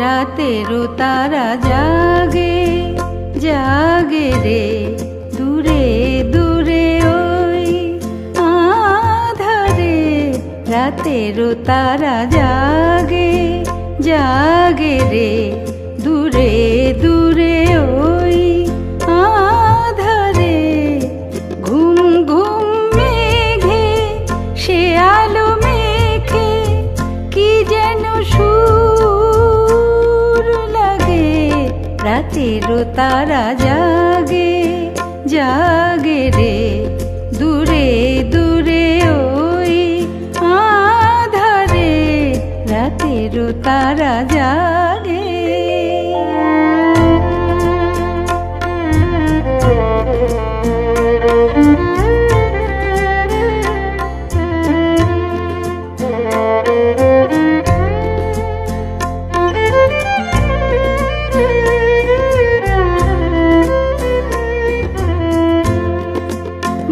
রাতেরও তারা জাগে জাগে রে দূরে দূরে ওই আধারে রাতেরও তারা জাগে জাগে রে দূরে দূরে ওই আধারে ঘুম ঘুম মেঘে সে আলো মেখে কি যেন সুর লাগে রাতেরও তারা জাগে জাগে রে দূরে দূরে ওই আধারে রাতেরও তারা জাগে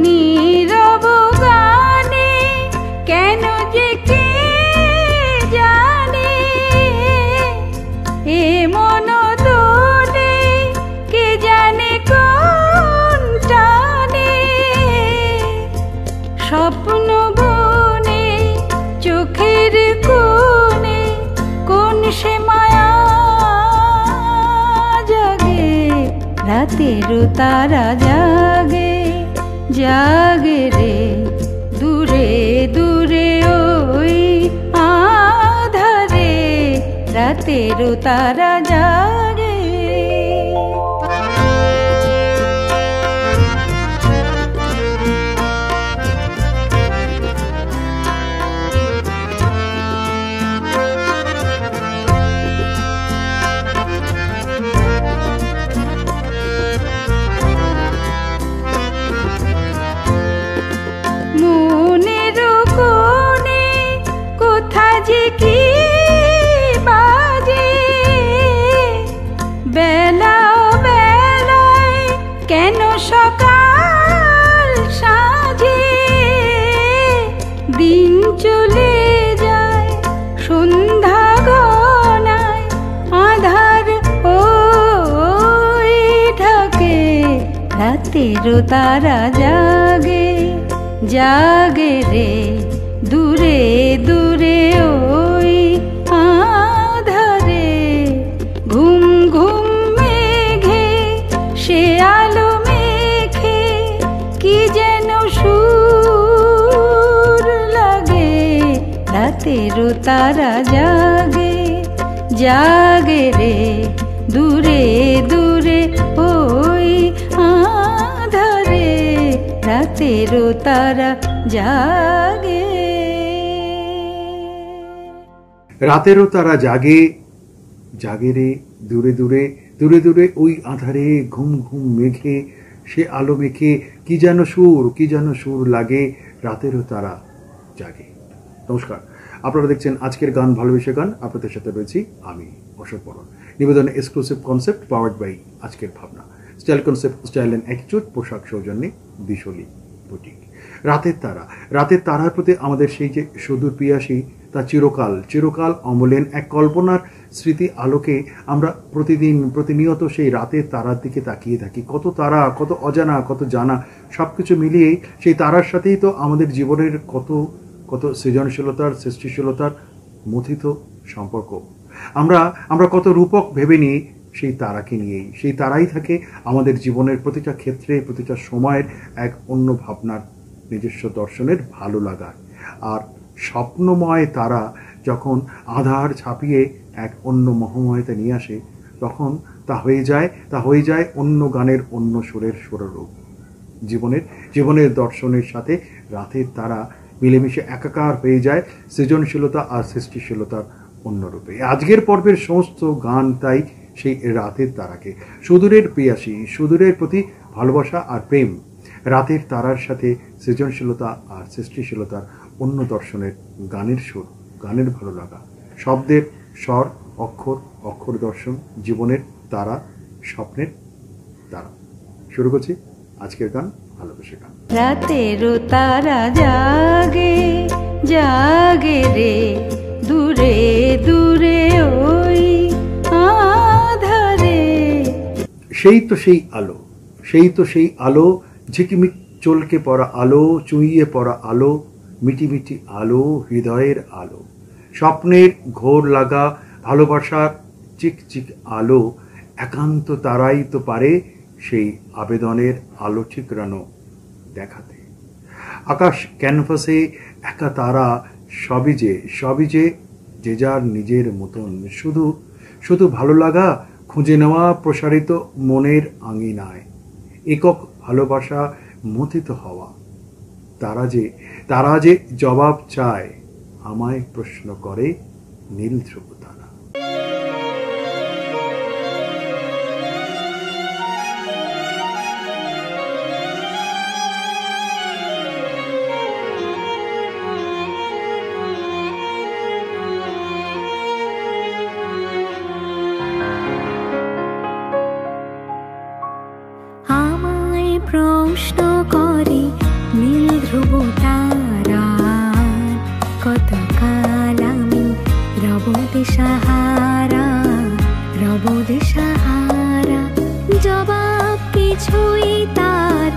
নীরব গানে কেন যে কে জানে এ মন দোলে কে জানে কোন টানে স্বপ্ন বনে চোখের কোণে কোন সে মায়া জাগে রাতেরও তারা জাগে জাগে রে দূরে দূরে ওই আধারে রাতেরও তারা জাগে মনেরও কোণে কোথা যে কি বাজে বেলাও বেলায় কেন সকাল সাজে দিন চলে যায় সন্ধ্যা গনায় আধার ওই ঢাকে রাতেরও তারা জাগে জাগে রে দূরে দূরে ওই আধারে ঘুম ঘুম মেঘে সে আলো মেখে কি যেন সুর লাগে রাতেরও তারা জাগে জাগে রে দূরে দূরে ওই আধারে রাতেরও তারা জাগে রাতেরও তারা জাগে জাগে রে দূরে দূরে দূরে দূরে ওই আধারে ঘুম ঘুম মেঘে সে আলো মেখে কি যেন সুর লাগে রাতেরও তারা জাগে। নমস্কার, আপনারা দেখছেন আজকের গান ভালোবেসে গান। আপনাদের সাথে রয়েছি আমি অশোক বর্মন। নিবেদন এক্সক্লুসিভ কনসেপ্ট পাওয়ার্ড বাই আজকের ভাবনা, style concept, style and attitude, পোশাক সৌজন্যে বিশালী বুটিক। রাতের তারার প্রতি আমাদের সেই যে সুদূর পিয়াসী তা চিরকাল অমলিন এক কল্পনার স্মৃতি আলোকে আমরা প্রতিনিয়ত সেই রাতের তারার দিকে তাকিয়ে থাকি। কত তারা, কত অজানা, কত জানা, সব কিছু মিলিয়েই সেই তারার সাথেই তো আমাদের জীবনের কত সৃজনশীলতার, সৃষ্টিশীলতার মথিত সম্পর্ক। আমরা কত রূপক ভেবে নিই সেই তারাকে নিয়েই। সেই তারাই থাকে আমাদের জীবনের প্রতিটা ক্ষেত্রে, প্রতিটা সময়ের এক অন্য ভাবনার, নিজস্ব দর্শনের ভালো লাগার। আর স্বপ্নময় তারা যখন আধার ছাপিয়ে এক অন্য মহাময়তা নিয়ে আসে, তখন তা হয়ে যায় অন্য গানের, অন্য সুরের সুররূপ। জীবনের দর্শনের সাথে রাতের তারা মিলেমিশে একাকার হয়ে যায় সৃজনশীলতা আর সৃষ্টিশীলতার অন্য রূপে। আজকের পর্বের সমস্ত গান তাই সেই রাতের তারাকে, সুদূরের পিয়াসী, সুদূরের প্রতি ভালোবাসা আর প্রেম, রাতের তারার সাথে সৃজনশীলতা আর সৃষ্টিশীলতার অন্য দর্শনের গানের সুর, গানের ভালো লাগা, শব্দের স্বর, অক্ষর দর্শন, জীবনের তারা, স্বপ্নের তারা। শুরু করছি আজকের গান ভালোবেসে গান। রাতেরও তারা জাগে জাগে রে দূরে দূরে ওই সেই তো সেই আলো, সেই তো সেই আলো, ঝিকিমিক চলকে পড়া আলো, চুইয়ে পড়া আলো, মিটিমিটি আলো, হৃদয়ের আলো, স্বপ্নের ঘোর লাগা ভালোবাসার চিকচিক আলো। একান্ত তারাই তো পারে সেই আবেদনের আলো ঠিকরানো দেখাতে। আকাশ ক্যানভাসে একা তারা, সবই যে যে যার নিজের মতন, শুধু শুধু ভালো লাগা খুঁজে নেওয়া প্রসারিত মনের আঙিনায়, একক ভালোবাসা মথিত হওয়া। তারা যে জবাব চায়, আমায় প্রশ্ন করে নীল ধ্রুব তারা। প্রশ্ন করে নীল ধ্রুব তারা, কতকাল আমি রব দিশাহারা, রব দিশাহারা। জবাব কিছুই তার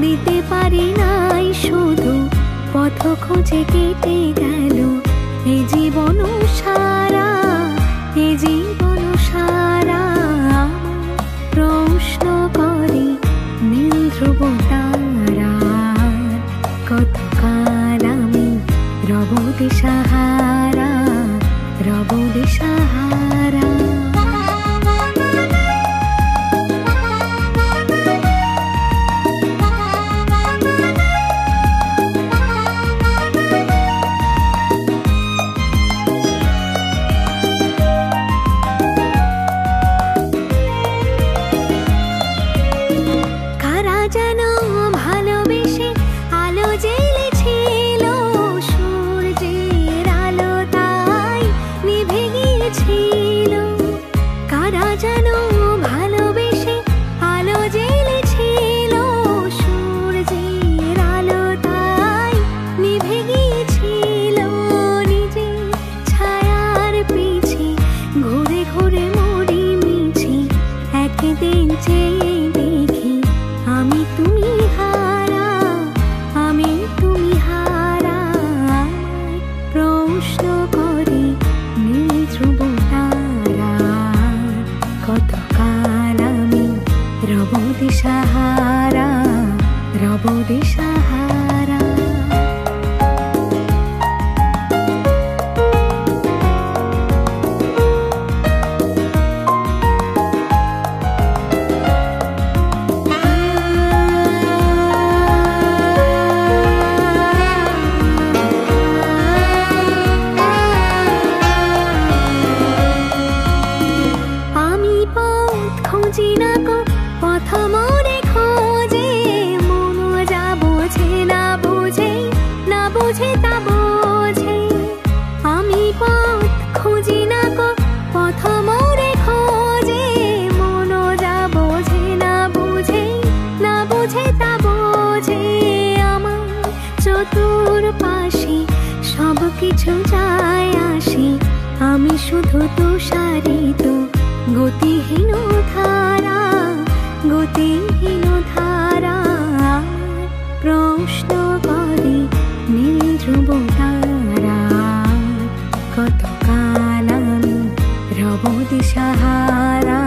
দিতে পারি নাই, শুধু পথ খুঁজে কেটে গেল এ জীবন সারা, এ জীবন সারা। প্রশ্ন করি নীল ধ্রুব তারা, কতকাল আমি রব দিশাহারা, রব দিশাহারা। দিশাহারা, রব দিশাহারা। আমি পথ খুঁজি না গো, পথ মনে খোঁজে, মন যা বোঝে না বোঝে, না বোঝে তা বোঝে। আমি পথ খুঁজি না গো, পথ মনে খোঁজে, মন যা বোঝে না বোঝে, না বোঝে তা বোঝে। আমার চতুর্পাশে সব কিছু যায় আসে, আমি শুধু তুষারিত গতিহীন ধারা, গতিহীন ধারা। প্রশ্ন করে নীল ধ্রুব তারা, কতকাল আমি রব দিশাহারা,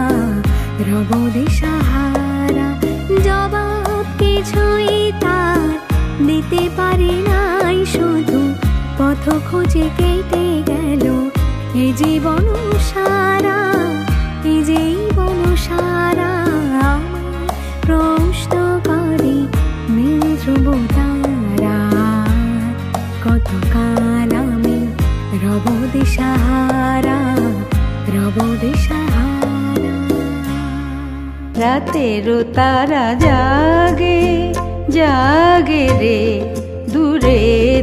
রব দিশাহারা। জবাব কিছুই তার দিতে পারি নাই, শুধু পথ খুঁজে কেটে গেল এ জীবন সারা, এ জীবন সারা। প্রশ্ন করে নীল ধ্রুব তারা, কতকাল আমি রব দিশাহারা, রব দিশাহারা। রাতেরও তারা জাগে জাগে রে, দূরে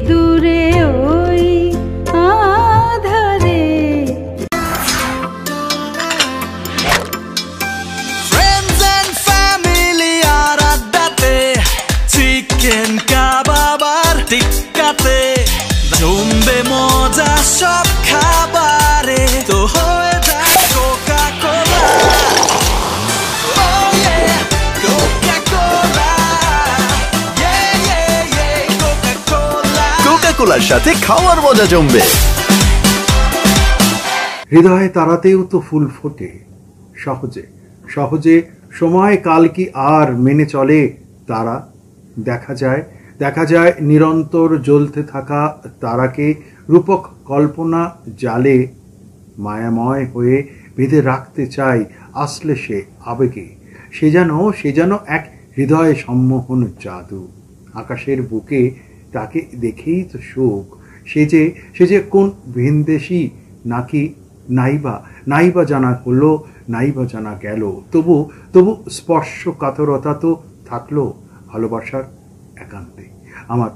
দূরে ওই আধারে। Friends and family আর আড্ডাতে, চিকেন কাবাব আর টিক্কাতে, জমবে মজা সব খাবারে, তো হয়ে যায় কোকা কোলা। Oh yeah! তার সাথে খাওয়ার মজা জমবে। হৃদয়ে তারাতেও তো ফুল ফোটে সহজে সহজে, সময় কাল কি আর মেনে চলে তারা? দেখা যায় নিরন্তর জ্বলতে থাকা তারাকে রূপক কল্পনা জালে মায়াময় হয়ে বেঁধে রাখতে চাই আসলে সে আবেগে। সে যেন এক হৃদয় সম্মোহন জাদু। আকাশের বুকে তাকে দেখেই তো সুখ। সে যে কোন ভিনদেশী নাকি নাইবা জানা হলো, নাইবা জানা গেল, তবু স্পর্শ কাতরতা তো থাকলো ভালোবাসার একান্তে আমার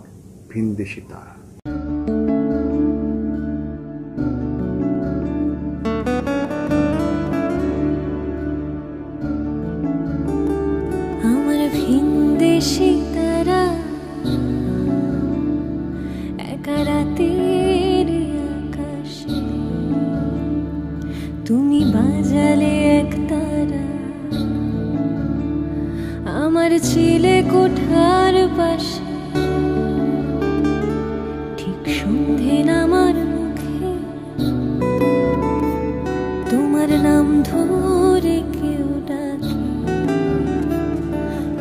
ভিনদেশী তারা। আমার ভিনদেশী তারা একা রাতের আকাশে, তুমি বাজালে এক তারা আমার ছিলে কোঠার পাশে। ঠিক সন্ধে নামার মুখে তোমার নাম ধরে কেউ ডাকে,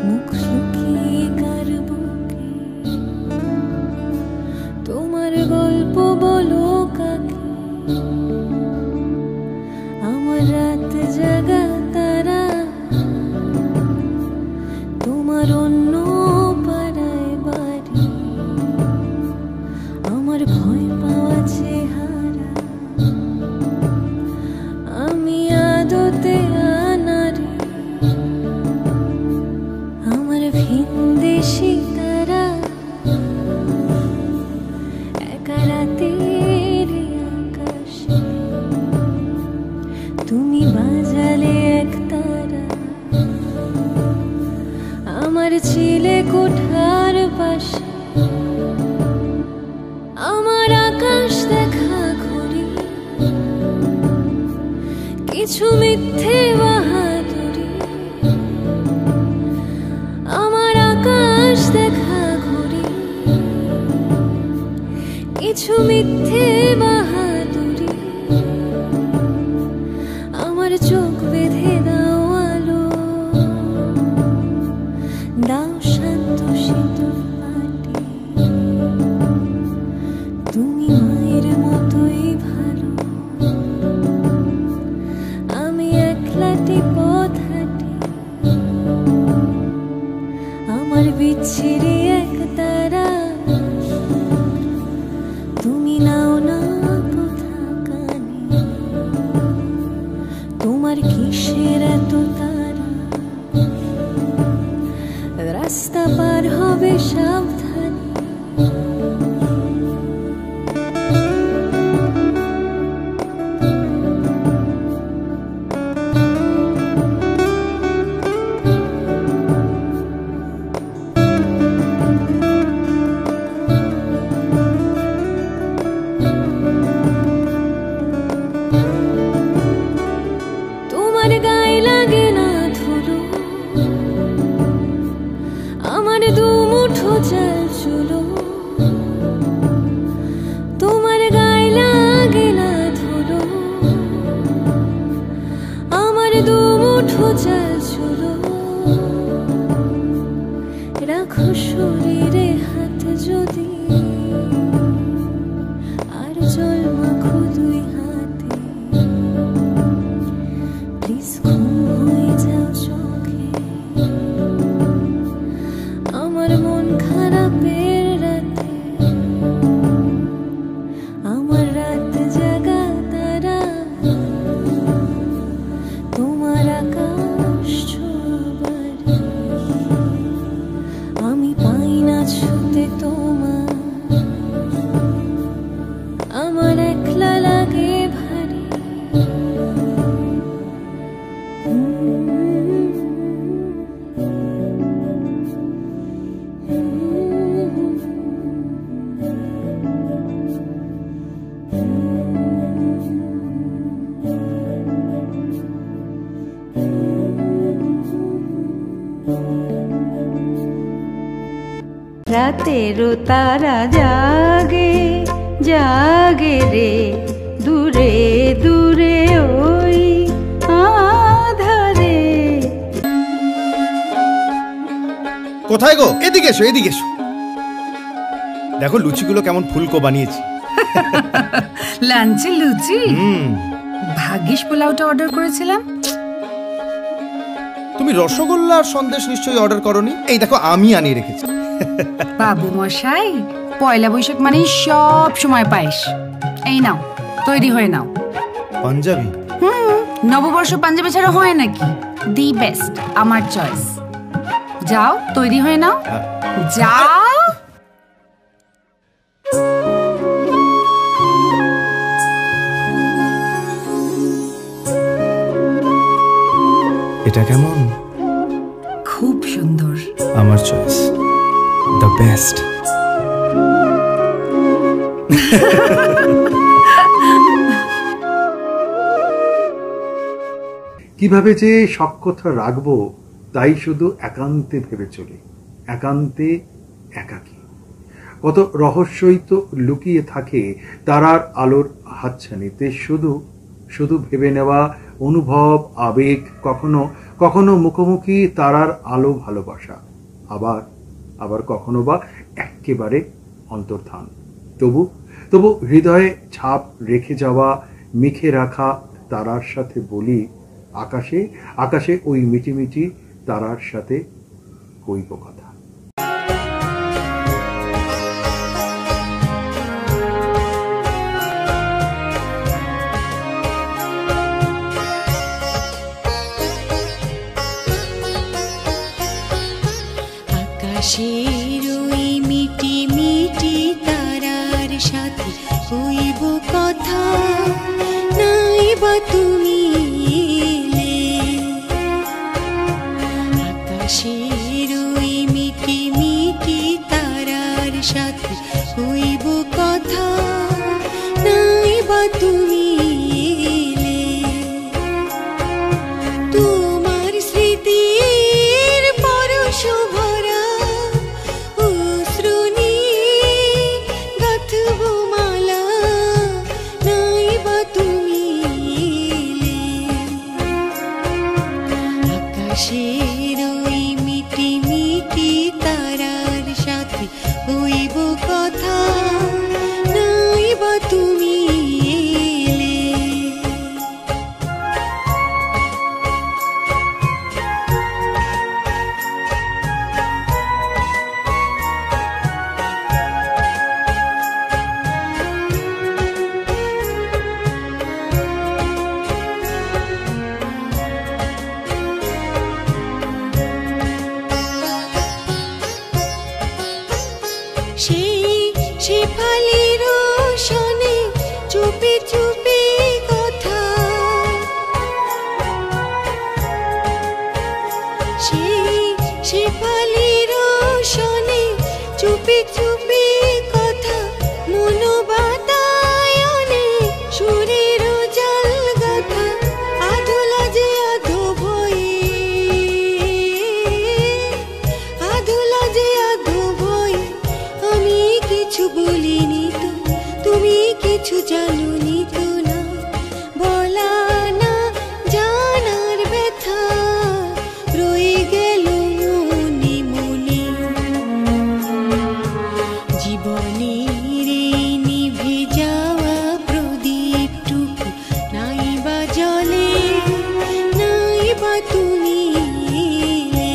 মুখ লুকিয়ে কার বুকে তোমার গল্প বলো কাকে। আমার রাত জাগা তারা তোমার অন্য পাড়ায় বাড়ি, আমার ভয় পাওয়া চেহারা আমি আদতে আনারি। আমার ভিনদেশী তারা একা রাতের আকাশে, তুমি বাজালে এক তারা আমার ছিলে কোঠার পাশে। আমার আকাশ দেখা ঘুরি কিছু মিথ্যে বাহাদুরি, আমার আকাশ দেখা ঘুরি কিছু মিথ্যে বাহাদুরি। আমার চোখ বেঁধে দাও আলো, দাও শান্ত শীতল পাটি, তুমি মায়ের মতোই ভালো। আমি একলাটি পথ হাঁটি, আমার বিচ্ছিরি এক তারা তুমি নাও না কোথা কানে। তোমার কিসের এত তারা, রাস্তা পার হবে সাবধানে। তোমার গায়ে লাগে না ধুলো, আমার দু মুঠো চাল চুলো। তোমার গায়ে লাগে না ধুলো, আমার দু মুঠো চাল চুলো। রাখো শরীরে হাত যদি, আর জল মাখো দুই হাতে। প্লিজ ঘুম হয়ে যাও চোখে, আমার মন খারাপের রাতে। আমার রাত জাগা তারা তোমার আকাশ ছোঁয়াবাড়ি, আমি পাই না ছুতে তোমার, আমার একলা লাগে ভারী। রাতেরও তারা জাগে জাগে রে দূরে দূরে ওই আধারে। কোথায় গো? এদিকে এসো, এদিকে এসো। দেখো লুচিগুলো কেমন ফুলকো বানিয়েছি। লাঞ্চে লুচি? ভাগ্যিস পোলাওটা অর্ডার করেছিলাম। তুমি রসগোল্লা আর সন্দেশ নিশ্চয়ই অর্ডার করনি। এই দেখো আমি আনিয়ে রেখেছি। বাবু মশাই, পয়লা বৈশাখ মানে সব সময় পায়েস। এই নাও, তৈরি হয়ে নাও। পাঞ্জাবি? নববর্ষ পাঞ্জাবি ছাড়া হয় নাকি? দি বেস্ট, আমার চয়েস। যাও, তৈরি হয়ে নাও, যাও। এটা কেমন? খুব সুন্দর। আমার চয়েস, দ্য বেস্ট। কিভাবে যে সব কথা রাখবো তাই শুধু একান্তে ভেবে চলি, একান্তে একাকী। কত রহস্যই তো লুকিয়ে থাকে তারার আলোর হাতছানিতে। শুধু শুধু ভেবে নেওয়া, অনুভব, আবেগ, কখনো কখনো মুখোমুখি তারার আলো ভালোবাসা, আবার আবার কখনো বা একেবারে অন্তর্ধান। তবু তবু হৃদয়ে ছাপ রেখে যাওয়া, মেখে রাখা তারার সাথে বলি, আকাশে আকাশে ওই মিটিমিটি তারার সাথে কইব কথা। আকাশের ওই মিটি মিটি তারার সাথে কইব কথা, নাই বা তুমি এলে। আকাশের ওই মিটি মিটি তারার সাথে কইব কথা, নাই বা তুমি এলে। তোমার স্মৃতির পরশ ভরা অশ্রু নিয়ে গাঁথব মালা, নাই বা তুমি এলে। আকাশের ওই মিটি মিটি তারার সাথে হইব কথা, নাই বা তুমি এলে। সেই শেফালির সনে চুপি চুপি কথা, সেই শেফালির সনে চুপি চুপি কথা, মন বাতায়নে সুরের জাল গাথা, আধুলা যে আধো ভয়ে, আধুলা যে আধো ভয়ে। আমি কিছু বলিনি তো, তুমি কিছু জানোনি তো না, বলা না জানার ব্যথা রয়ে গেল মনে মনে। জীবনের এই নিভে যাওয়া প্রদীপটুকু নাই বা জলে, নাই বা তুমি এলে।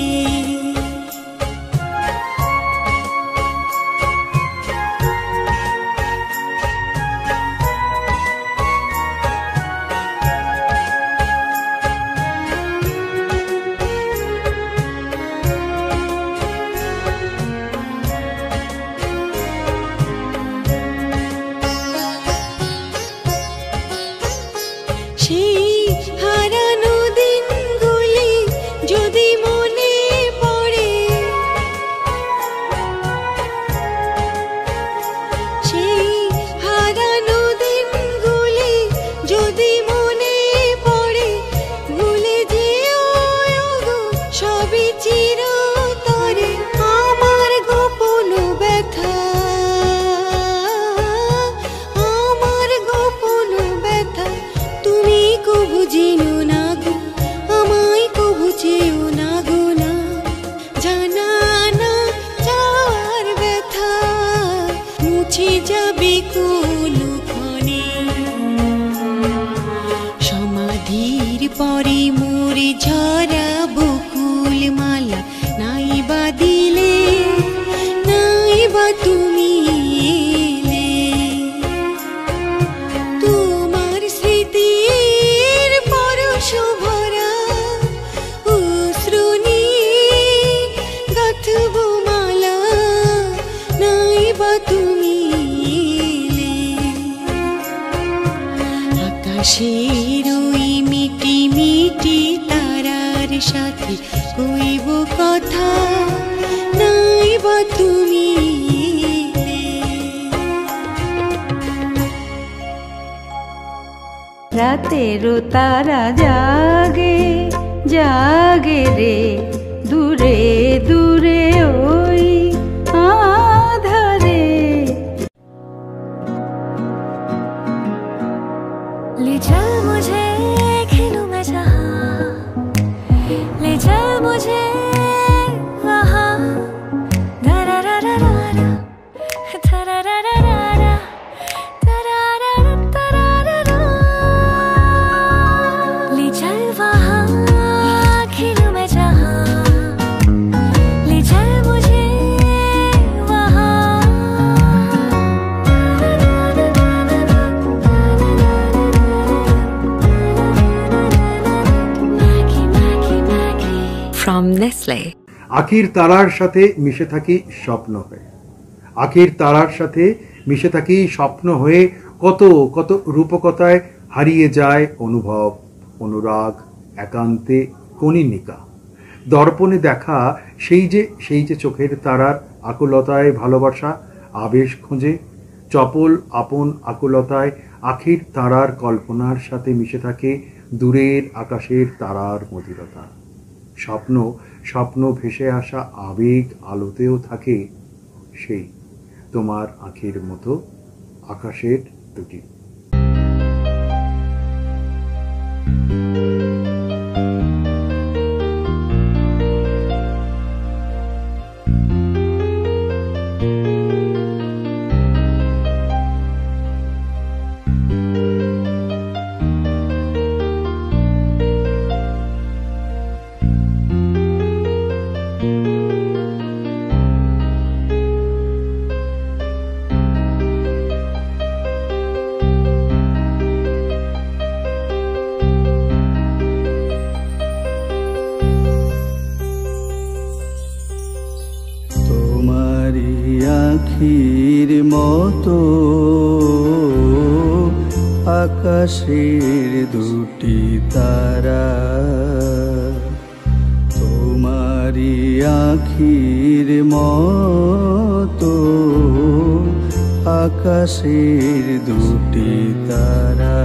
পরে মোর ঝরা বকুল মালা নাই বা দিলে, নাই বা তুমি এলে। তোমার স্মৃতির পরশ ভরা অশ্রু নিয়ে গাঁথব মালা, নাই বা তুমি এলে। আকাশের ওই মিটি মিটি তারার সাথে কইব কথা, নাই বা তুমি এলে। রাতেরও তারা জাগে জাগে রে, দূরে দূরে ওই আধারে। ले चल मुझे खेलूं मैं जहाँ, ले चल मुझे वहाँ, दरारारारा, दरारारारा, दरारारारा। ले चल वहाँ खेलूं मैं जहाँ, ले चल मुझे वहाँ। From Nestle. আখির তারার সাথে মিশে থাকি স্বপ্ন হয়ে, আখির তারার সাথে মিশে থাকি স্বপ্ন হয়ে। কত কত রূপকথায় হারিয়ে যায় অনুভব, অনুরাগ, একান্তে কনিনিকা। দর্পণে দেখা সেই যে চোখের তারার আকুলতায় ভালোবাসা আবেশ খোঁজে। চপল আপন আকুলতায় আখির তারার কল্পনার সাথে মিশে থাকে দূরের আকাশের তারার মধুরতা। স্বপ্ন স্বপ্ন ভেসে আসা আবেগ আলোতেও থাকে সেই তোমার আঁখির মতো আকাশের দুটি। আখির মতো আকাশের দুটি তারা, তোমারি আখির মতো আকাশের দুটি তারা।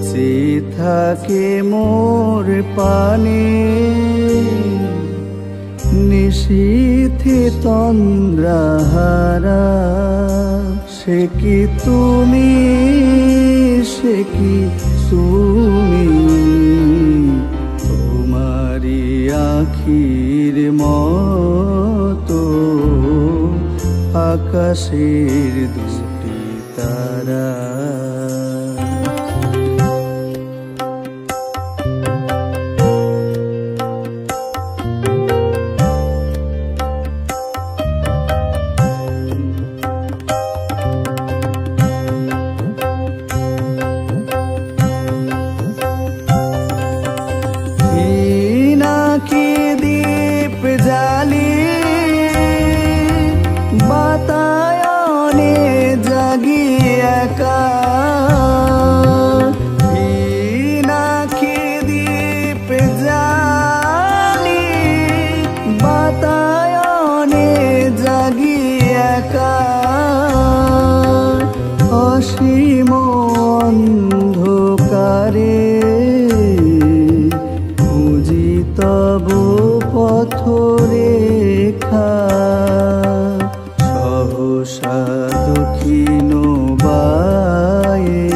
সে থাকে মোর পানে নিশীথে তন্দ্রাহারা। সে কি তুমি, সে কি তুমি, তোমারি আখির মতো আকাশের দুটি তারা। বাতায়নে জাগি একা, নাকি দ্বীপ জালি বাতায়নে জাগি একা। অসীম অন্ধকারে খুঁজি তব পথরেখা। সহসা দক্ষিণ বায়ে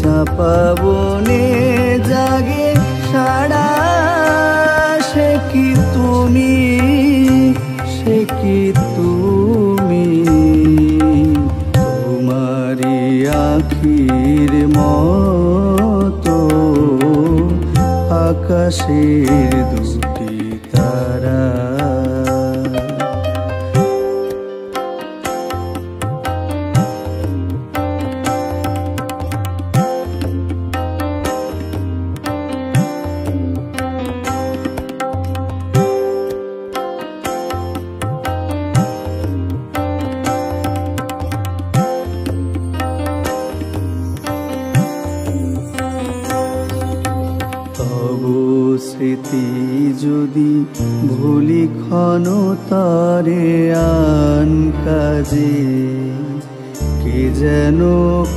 চাপাবনে জাগে সাড়া। সে কি তুমি, সে কি তুমি, তোমারি আখির মতো আকাশের দুটি তারা। স্মৃতি যদি ভুলি ক্ষণ তারে আন কাজে, কে যেন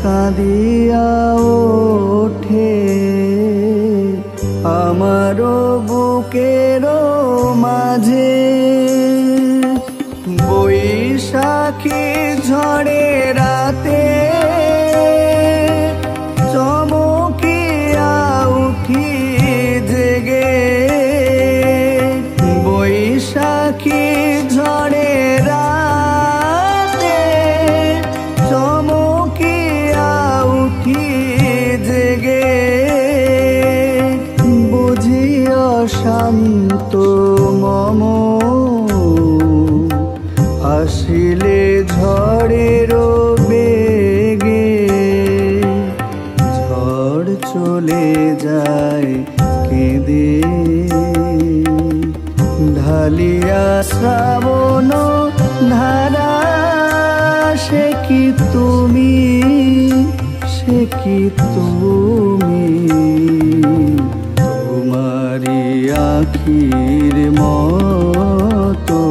কাঁদিয়া ওঠে আমারও বুকের মাঝে। বৈশাখী ঝড়ে রাতে চমকিয়া উঠি জেগে। বৈশাখী ঝড়ে রাতে চমকিয়া উঠি জেগে। বুঝি অশান্ত মম আসিলে ঝড়ের বেগে। ঝড় চলে যায় কেঁদে ঢালিয়া শ্রাবণ ধারা। সে কি তুমি, সে কি তুমি, তোমারি আখির মতো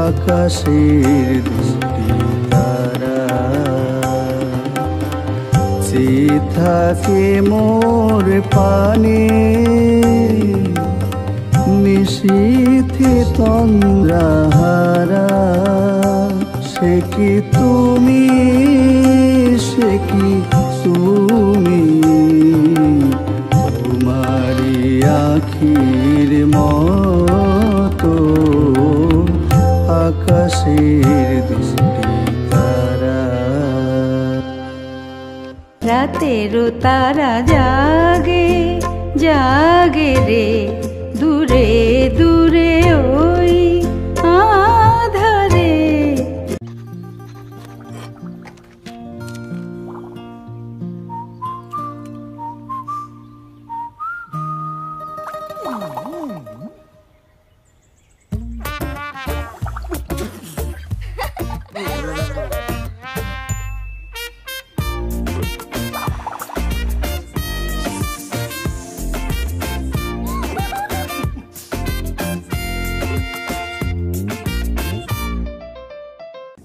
আকাশের দুটি তারা। চেয়ে থাকে মোর পানে নিশীথে তন্দ্রাহারা। সে কি তুমি, সে কি তুমি, তোমারি আখির মতো আকাশের দুটি তারা। রাতেরও তারা জাগে জাগে রে, দূরে দূরে ওই আধারে।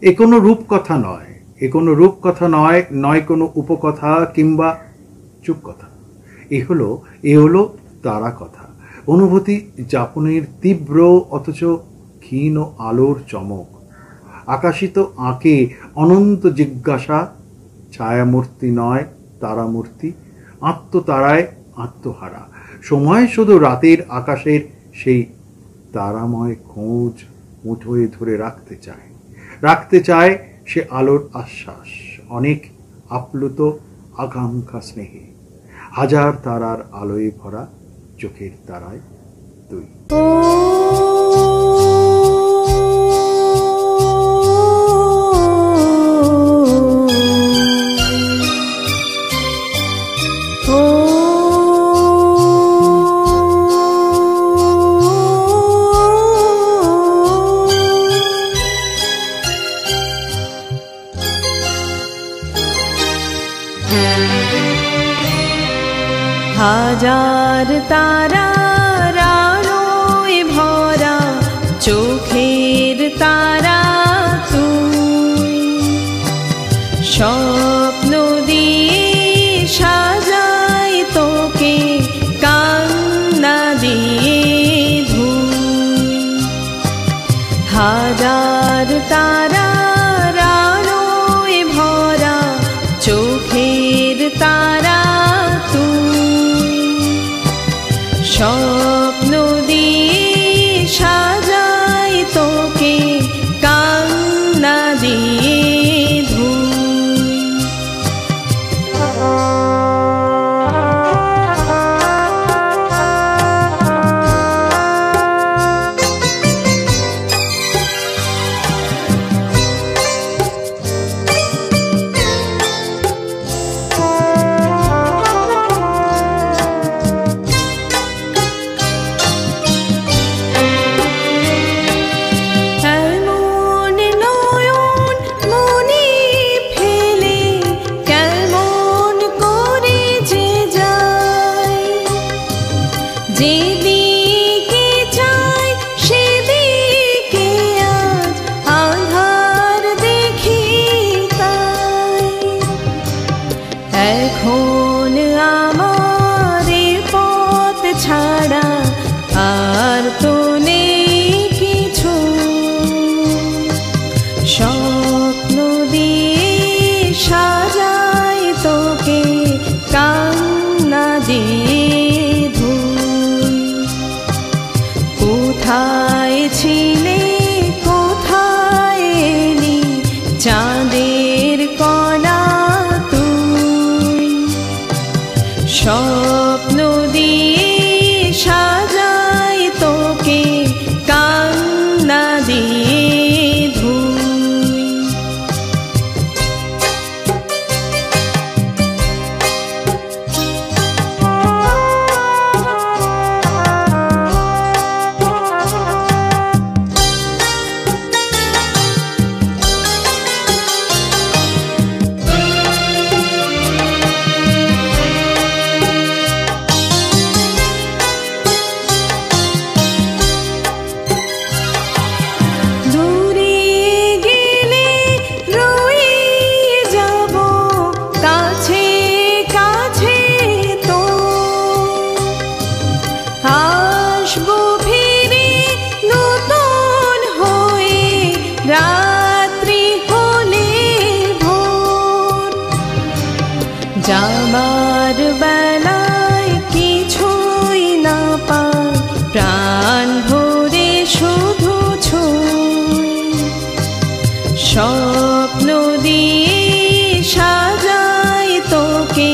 এ কোনো রূপকথা নয়, এ কোনো রূপকথা নয়, নয় কোনো উপকথা কিংবা চুপকথা। এ হলো তারা কথা, অনুভূতি যাপনের তীব্র অথচ ক্ষীণ আলোর চমক। আকাশিত আঁকে অনন্ত জিজ্ঞাসা, ছায়ামূর্তি নয় তারামূর্তি, আত্মতারায় আত্মহারা। সময় শুধু রাতের আকাশের সেই তারাময় খোঁজ মুঠোয় ধরে রাখতে চায় সে আলোর আশ্বাস, অনেক আপ্লুত আকাঙ্ক্ষা স্নেহে। হাজার তারার আলোয় ভরা চোখের তারায় তুই। হাজার তারার আলোয় ভরা চোখের তারা তুই, স্বপ্ন দিয়ে সাজাই তোকে কান্না দিয়ে ধুই। হাজার তারার আলোয় ভরা চোখের তারা স্বপ্ন দিয়ে সাজাই তোকে কান্না দিয়ে ধুই। এখন আমার পথ ছাড়া আর তো নেই কিছু, স্বপ্ন দিয়ে সাজাই তোকে কান্না দিয়ে ধুই। কোথায় ছিলে কোথায় এলি চাঁদের কণা তুই, স্বপ্ন দিয়ে সাজাই তোকে কান্না দিয়ে ধুই। যাবার বেলায় কিছুই না পাই প্রাণ ভরে শুধু ছুঁই, স্বপ্ন দিয়ে সাজাই তোকে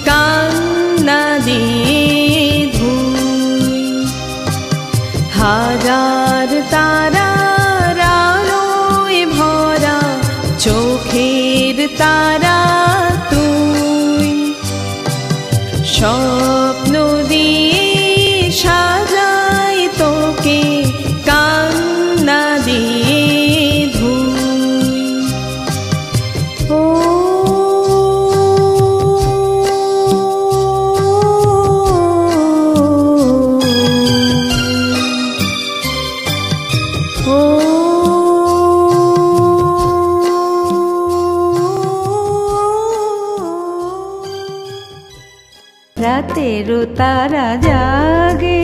কান্না দিয়ে ধুই। হাজার তারার আলোয় ভরা চোখের তারা তুই, স্বপ্ন দিয়ে সাজাই তোকে কান্না দিয়ে ধুই। ও রাতেরও তারা জাগে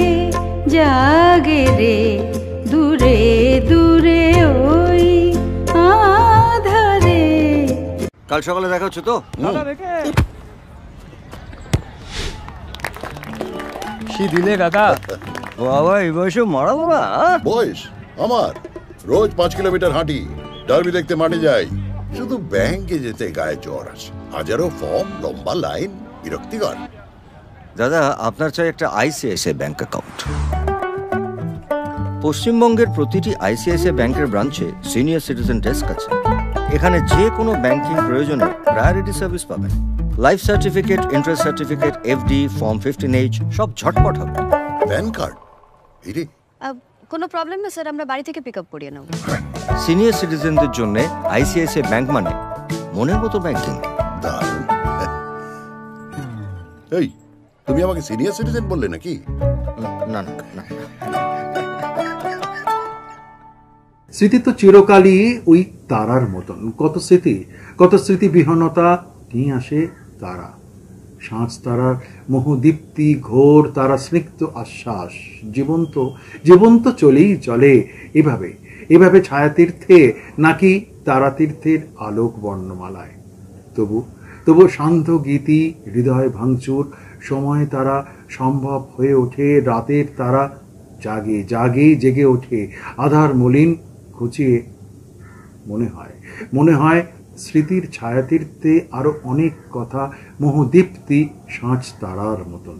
জাগে রে, দূরে দূরে ওই আধারে। কাল সকালে দেখা হচ্ছে তো? কি দিলে কাকা? বাবা এই বয়সে মারা বাবা। বয়স আমার রোজ 5 কিলোমিটার হাঁটি, ডার্বি দেখতে মাঠে যাই, শুধু ব্যাংকে যেতে গায়ে জ্বর আসে। হাজারো ফর্ম, লম্বা লাইন, বিরক্তিকর। দাদা আপনার চাই একটা আইসিআইসিআই ব্যাংক অ্যাকাউন্ট। পশ্চিমবঙ্গের প্রতিটি আইসিআইসিআই ব্যাংকের ব্রাঞ্চে সিনিয়র সিটিজেন ডেস্ক আছে। এখানে যে কোনো ব্যাংকিং প্রয়োজনে প্রায়োরিটি সার্ভিস পাবেন। Life certificate, interest certificate, FD, form 15H সব ঝটপট হবে। প্যান কার্ড এই কোনো প্রবলেম না স্যার, আমরা বাড়ি থেকে পিক আপ করিয়ে নেব। সিনিয়র সিটিজেনদের জন্য আইসিআইসিআই ব্যাংক মানে মনের মতো ব্যাংকিং। দারুণ। এই তুমি আমাকে সিনিয়র সিটিজেন বললে নাকি? না না না, স্মৃতি তো চিরকালই ওই তারার মতন। কত স্মৃতি বিহীনতা নিয়ে আসে তারা। সাঁঝ তারার মোহদীপ্তি, ঘোর তারা স্নিগ্ধ আশ্বাস, জীবন্ত চলেই চলে এভাবে ছায়াতীর্থে নাকি তারাতীর্থের আলোক বর্ণমালায়। তবু সান্ধ্য গীতি, হৃদয় ভাঙচুর, সময় তারা সম্ভব হয়ে ওঠে। রাতের তারা জেগে ওঠে আধার মলিন খুঁচিয়ে। মনে হয় স্মৃতির ছায়াতীর্থে আরো অনেক কথা, মোহদীপ্তি সাঁঝ তারার মতন।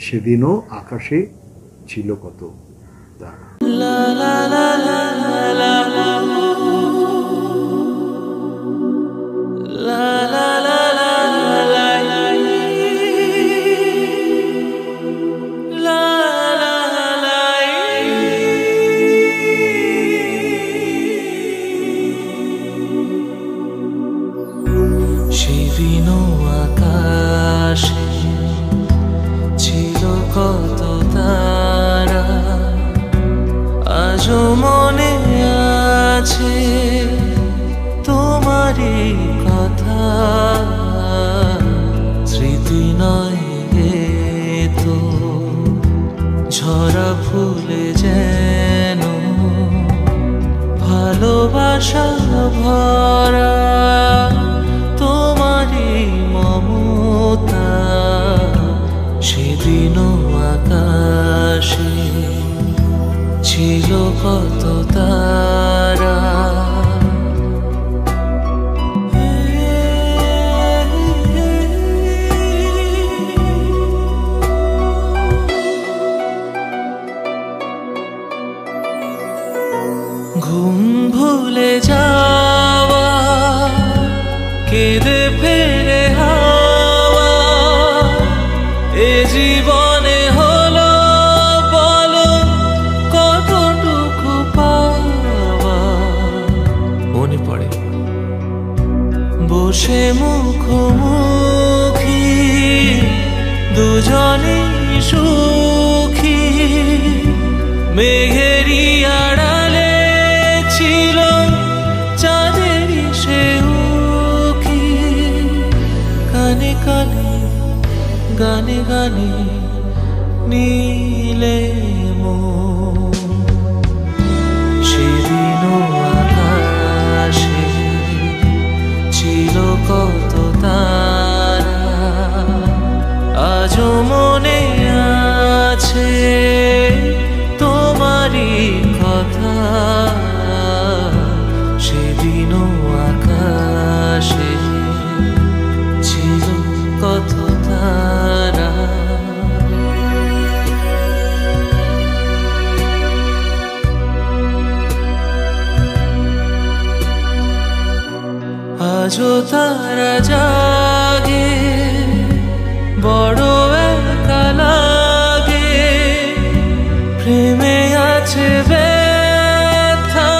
সেদিনও আকাশে ছিল কত তারা। মনে আছে তোমারই কথা, আশা ভরা তোমারই মমতা, সেদিনও আকাশে ছিল কত তারা। ঘুম ভুলে যাওয়া, কেঁদে ফেরে হাওয়া, এ জীবনে হলো বলো কতটুকু পাওয়া। মনে পড়ে বসে মুখোমুখি দুজনে সুখী, মেঘেরি আড়ালে ছিল চাঁদেরই সে উখি। কানে কানে গানে গানে নীলে মন, সেদিনও আকাশে ছিল কত তারা, আজও মনে আছে তোমারই কথা। সেদিনও আকাশে ছিল কত তারা। আজও তারা জাগে, বড় একা লাগে, প্রেমে আছে ব্যথা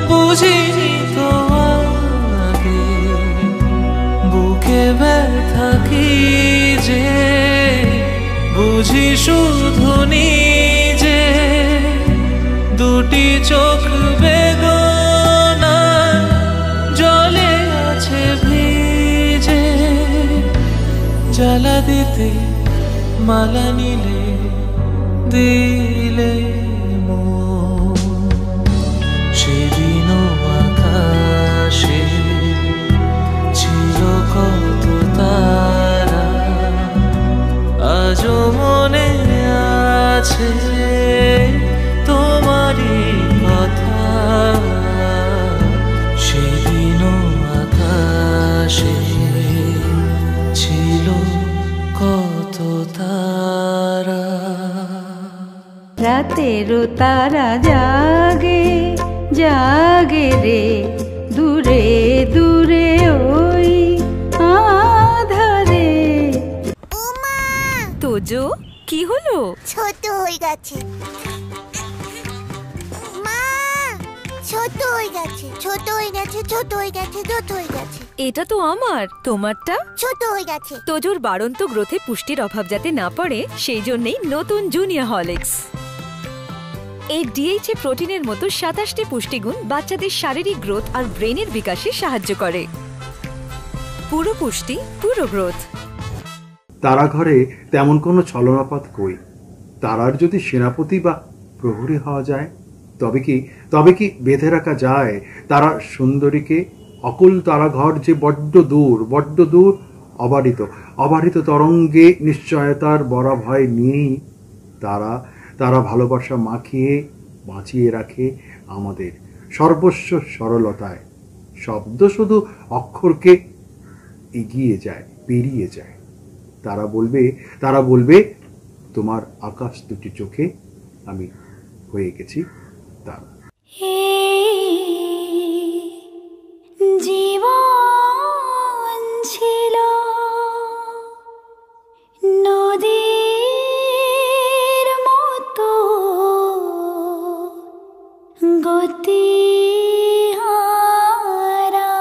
বুঝিনি তো আগে। বুকে ব্যথা কি যে বুঝি শুধু নিজে, দুটি চোখ বেদনা জলে আছে ভিজে। জ্বালা দিতে মালা নিলে দিলে মন, সেদিনও আকাশে ছিল কত তারা, আজও মনে আছে তোমারই কথা। সেদিনও আকাশে ছিল কত তারা। রাতেরও তারা জাগে জাগে রে, দূরে দূরে ওই আধারে। তোজো কি হলো? ছোট হয়ে গেছে মা, ছোট হয়ে গেছে, ছোট হয়ে গেছে, ছোট হয়ে গেছে, ছোট হয়ে গেছে। এটা তো আমার, তোমারটা ছোট হয়ে গেছে। তোজোর বাড়ন্ত গ্রোথে পুষ্টির অভাব যাতে না পড়ে সেই জন্যই নতুন জুনিয়র হরলিক্স। এই ডিএইচএ প্রোটিনের মতো 27টি পুষ্টিগুণ বাচ্চাদের শারীরিক গ্রোথ আর ব্রেনের বিকাশে সাহায্য করে। পুরো পুষ্টি, পুরো গ্রোথ। তারা ঘরে তেমন কোনো ছলনাপাত কই। তারার যদি সেনাপতি বা প্রহরী হওয়া যায় তবে কি বেঁধে রাখা যায় তারা সুন্দরীকে? অকুল তারা ঘর যে বড্ড দূর, অবারিত তরঙ্গে নিশ্চয়তার বড় ভয় নিয়েই তারা ভালোবাসা মাখিয়ে বাঁচিয়ে রাখে আমাদের সর্বস্ব সরলতায়। শব্দ শুধু অক্ষরকে এগিয়ে যায়, পেরিয়ে যায়। তারা বলবে তোমার আকাশ দুটি চোখে আমি হয়ে গেছি তারা। জীবন ছিল নদীর মতো গতি হারা,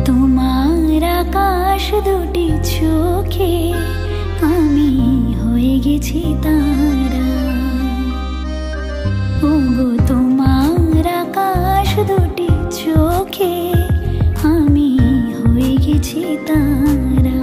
তোমার আকাশ দুটি চোখে আমি হয়ে গেছি তারা। ওগো তোমার আকাশ দুটি চোখে আমি হয়ে গেছি তারা।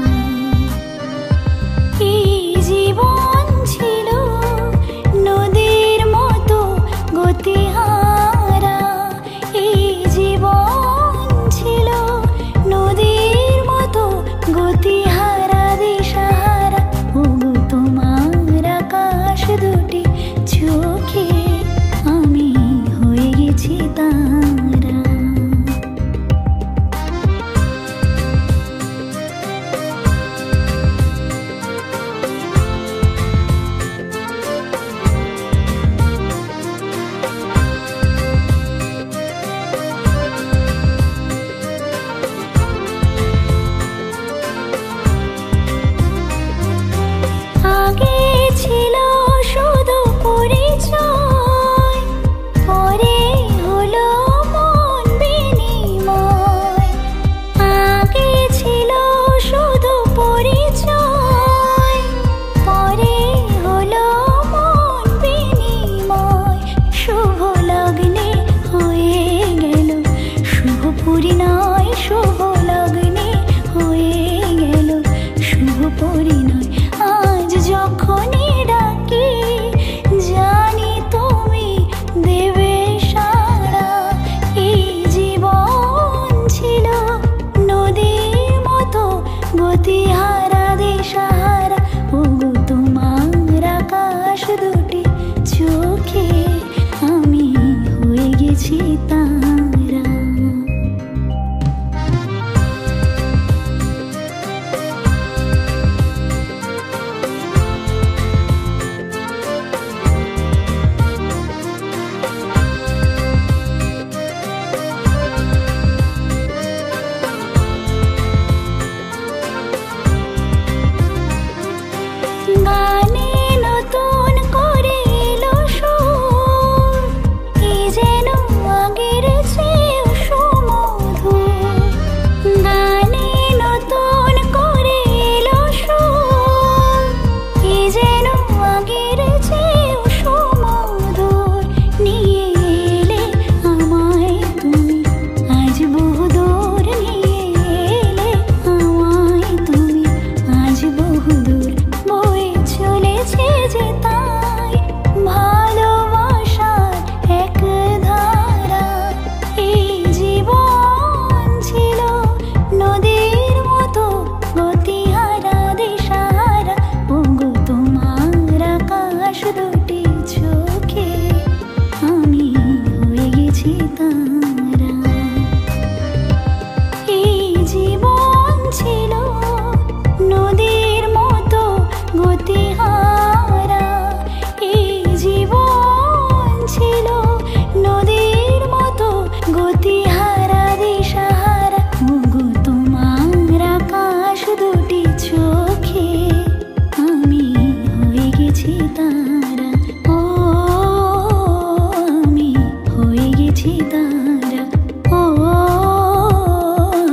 গানে নতুন করে এলো সুর, কি যেন আগের চেয়েও সুমধুর। গানে নতুন করে এলো সুর, কি যেন আগের চেয়েও সুমধুর। নিয়ে এলে আমায় তুমি আজ বহুদূর, নিয়ে এলে আমায় তুমি আজ বহুদূর। বয়ে চলেছে যে তাই ভালোবাসার এক ধারা। এই জীবন ছিল নদীর মতো গতিহারা দিশাহারা। ওগো তোমার আকাশ দুটি চোখে আমি হয়ে গেছি তারা। এই জীবন ছিল নদীর মতো গতিহারা। এই জীবন ছিল নদীর মতো গতিহারা দিশাহারা। ওগো তোমার আকাশ দুটি চোখে আমি হয়ে গেছি তারা। ও আমি হয়ে গেছি তারা। ও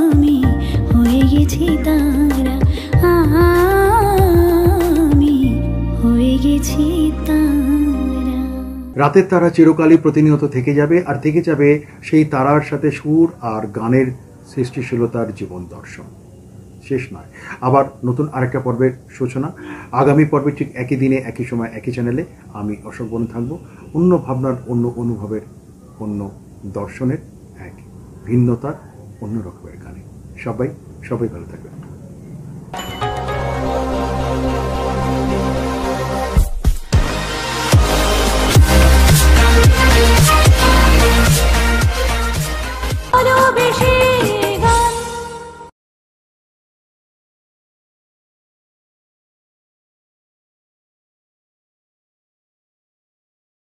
আমি হয়ে গেছি তারা। আমি হয়ে গেছি তারা। রাতের তারা চিরকালই প্রতিনিয়ত থেকে যাবে, আর থেকে যাবে সেই তারার সাথে সুর আর গানের সৃষ্টিশীলতার জীবন দর্শন। শেষ নয়, আবার নতুন আরেকটা পর্বের সূচনা আগামী পর্বে, ঠিক একই দিনে একই সময় একই চ্যানেলে। আমি অশোক বন থাকবো, অন্য ভাবনার, অন্য অনুভবের, অন্য দর্শনের, এক ভিন্নতার, অন্য রকমের গানে। সবাই ভালো থাকবে।